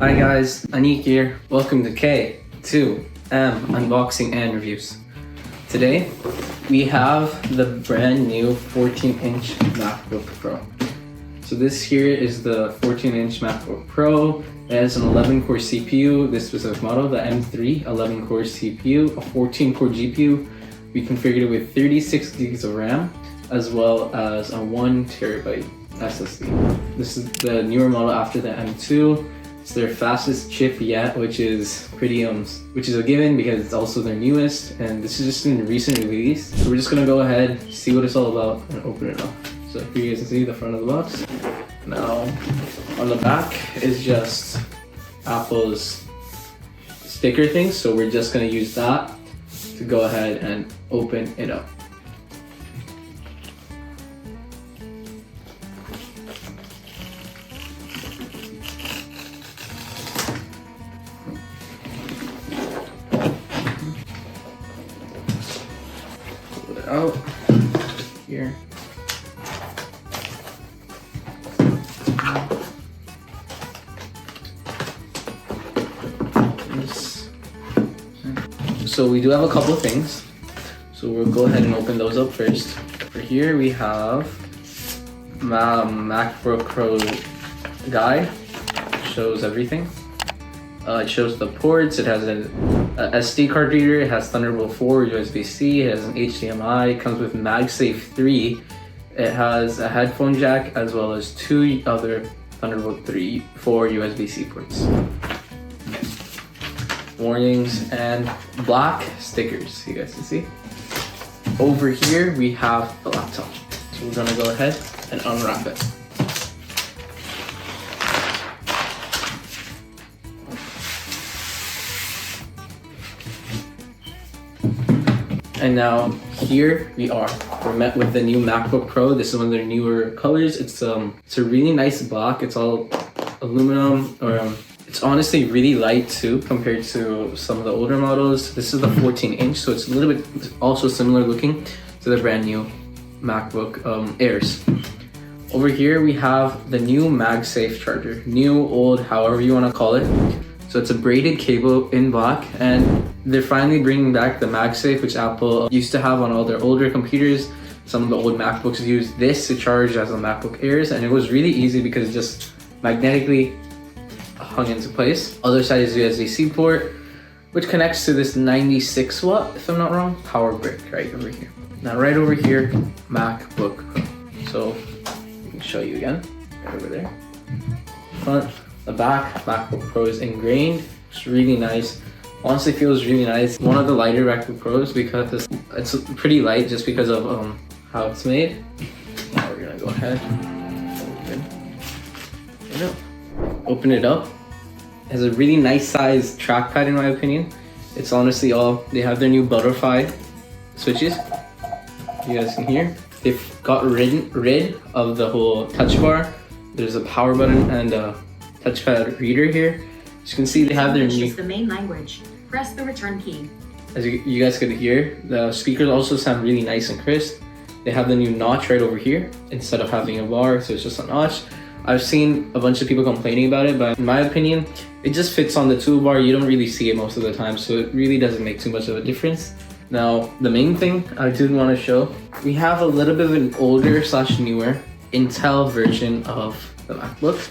Hi guys, Aniq here. Welcome to K2M Unboxing and Reviews. Today, we have the brand new 14-inch MacBook Pro. So this here is the 14-inch MacBook Pro. It has an 11-core CPU, this specific model, the M3 11-core CPU, a 14-core GPU. We configured it with 36 gigs of RAM, as well as a 1 terabyte SSD. This is the newer model after the M2. It's their fastest chip yet, which is a given because it's also their newest, and this is just in recent release. So we're just gonna go ahead, see what it's all about, and open it up. So here you guys can see the front of the box. Now, on the back is just Apple's sticker thing, so we're just gonna use that to go ahead and open it up. Out here. So we do have a couple of things. So we'll go ahead and open those up first. For here we have MacBook Pro guide. Shows everything. It shows the ports. It has a SD card reader. It has Thunderbolt 4, USB-C. It has an HDMI. It comes with MagSafe 3. It has a headphone jack as well as 2 other Thunderbolt 4 USB-C ports. Warnings and black stickers, you guys can see. Over here we have the laptop. So we're gonna go ahead and unwrap it. And now here we are. We're met with the new MacBook Pro. This is one of their newer colors. It's a really nice block. It's all aluminum, or it's honestly really light too compared to some of the older models. This is the 14-inch, so it's a little bit also similar looking to the brand new MacBook Airs. Over here we have the new MagSafe charger. New, old, however you want to call it. So it's a braided cable in black, and they're finally bringing back the MagSafe, which Apple used to have on all their older computers. Some of the old MacBooks use this to charge as the MacBook Airs, and it was really easy because it just magnetically hung into place. Other side is USB-C port, which connects to this 96 watt, if I'm not wrong, power brick right over here. Now right over here, MacBook Pro. So I can show you again, right over there. Front. The back, MacBook Pro is ingrained. It's really nice. Honestly feels really nice. One of the lighter MacBook Pros because it's pretty light just because of how it's made. Now we're gonna go ahead open it up. It has a really nice sized trackpad in my opinion. It's honestly they have their new butterfly switches. You guys can hear. They've got rid of the whole touch bar. There's a power button and a Touchpad reader here. As you can see, they have their new. The main language. Press the return key. As you guys could hear, the speakers also sound really nice and crisp. They have the new notch right over here instead of having a bar, so it's just a notch. I've seen a bunch of people complaining about it, but in my opinion, it just fits on the toolbar. You don't really see it most of the time, so it really doesn't make too much of a difference. Now, the main thing I did want to show, we have a little bit of an older / newer Intel version of the MacBook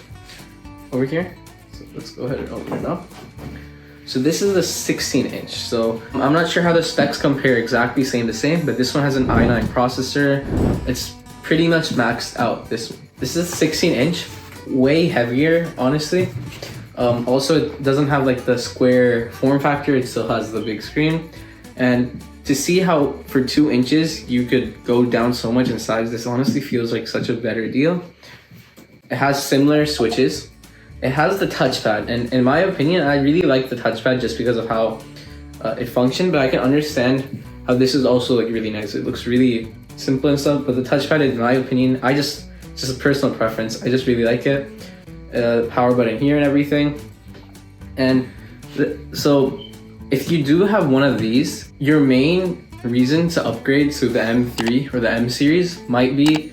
over here. So let's go ahead and open it up. So this is the 16-inch. So I'm not sure how the specs compare exactly same to same, but this one has an i9 processor. It's pretty much maxed out. This is 16-inch, way heavier, honestly. Also, it doesn't have like the square form factor. It still has the big screen. And to see how for 2 inches you could go down so much in size, this honestly feels like such a better deal. It has similar switches. It has the touchpad, and in my opinion, I really like the touchpad just because of how it functioned, but I can understand how this is also like really nice. It looks really simple and stuff, but the touchpad, in my opinion, it's just a personal preference. I just really like it. Power button here and everything. And so if you do have one of these, your main reason to upgrade to the M3 or the M series might be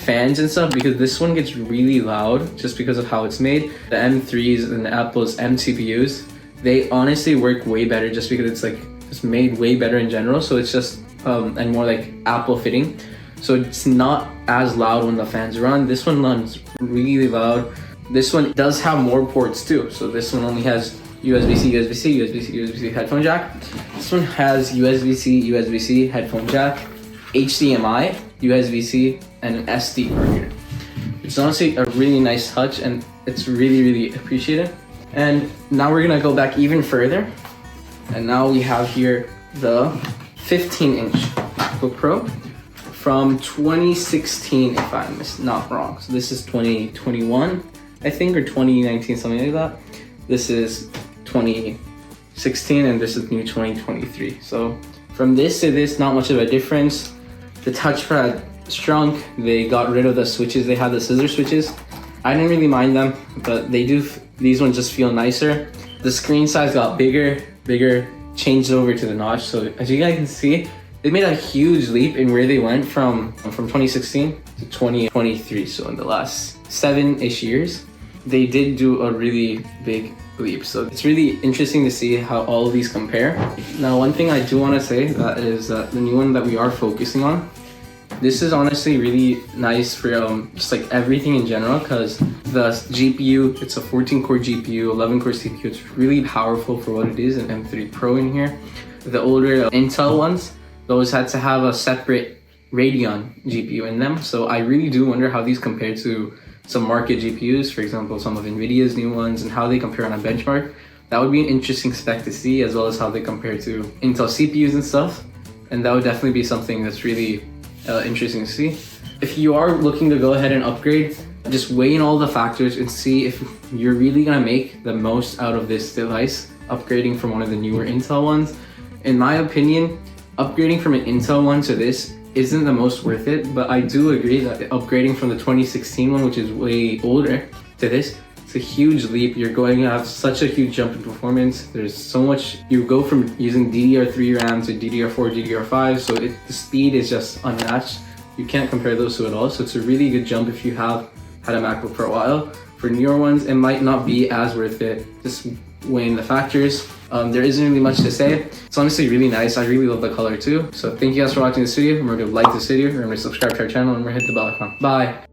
fans and stuff, because this one gets really loud just because of how it's made. The M3s and Apple's M CPUs, they honestly work way better just because it's made way better in general. So it's just and more like Apple fitting. So it's not as loud when the fans run. This one runs really loud. This one does have more ports too. So this one only has USB-C, USB-C, USB-C, USB-C headphone jack. This one has USB-C, USB-C headphone jack, HDMI, USB-C, and an SD card here. It's honestly a really nice touch, and it's really, really appreciated. And now we're gonna go back even further. And now we have here the 15-inch MacBook Pro from 2016, if I'm not wrong. So this is 2021, I think, or 2019, something like that. This is 2016, and this is new 2023. So from this to this, not much of a difference. The touchpad shrunk. They got rid of the switches. They had the scissor switches. I didn't really mind them, but they do. These ones just feel nicer. The screen size got bigger, changed over to the notch. So as you guys can see, they made a huge leap in where they went from 2016 to 2023. So in the last 7-ish years, they did do a really big leap. So it's really interesting to see how all of these compare. Now, one thing I do want to say that is the new one that we are focusing on. This is honestly really nice for just like everything in general, because the GPU, it's a 14-core GPU, 11-core CPU. It's really powerful for what it is, an M3 Pro in here. The older Intel ones, those had to have a separate Radeon GPU in them. So I really do wonder how these compare to some market GPUs, for example, some of NVIDIA's new ones, and how they compare on a benchmark. That would be an interesting spec to see, as well as how they compare to Intel CPUs and stuff. And that would definitely be something that's really interesting to see. If you are looking to go ahead and upgrade, just weigh in all the factors and see if you're really gonna make the most out of this device, upgrading from one of the newer Intel ones. In my opinion, upgrading from an Intel one to this isn't the most worth it, but I do agree that upgrading from the 2016 one, which is way older, to this, it's a huge leap. You're going to have such a huge jump in performance. There's so much. You go from using DDR3 RAM to DDR4, DDR5, so the speed is just unmatched. You can't compare those two at all. So it's a really good jump if you have had a MacBook for a while. For newer ones, it might not be as worth it. Just weighing the factors. There isn't really much to say. It's honestly really nice. I really love the color too. So thank you guys for watching this video. Remember to like this video, remember to subscribe to our channel, and remember to hit the bell icon. Bye.